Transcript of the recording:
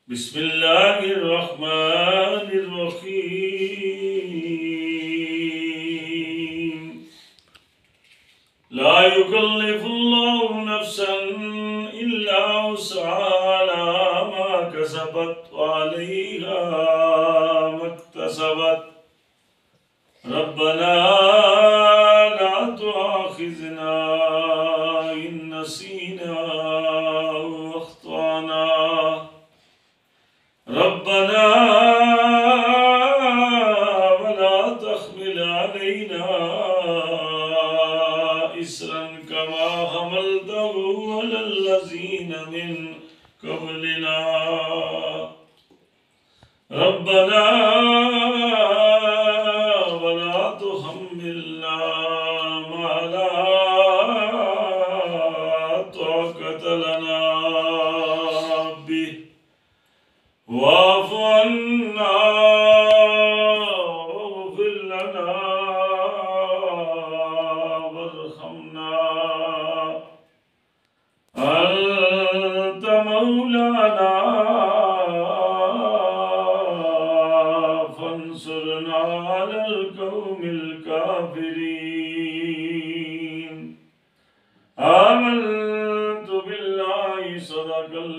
बिस्मिल्लाहिर्रहमानिर्रहीम। ला युकल्लिफुल्लाहु नफ्सन इल्ला वुसअहा मा कसबत व अलैहा मक्तसबत। रब्बना ला तुआखिज़ना इन नसीना व अख्ताना। रब्बना वला तहमिल अलैना इसरन कमा हमलतहु अलल लज़ीना मिन क़ब्लिना। रब्बना वला तुहम्मिलना मा ला ताक़त लना बिही वाफ़ु अन्ना वग़फ़िर लना वरहमना अंत मौलाना फंसुरना अलल क़ौमिल काफ़िरीन। आमन्तु बिल्लाहि सदक़ल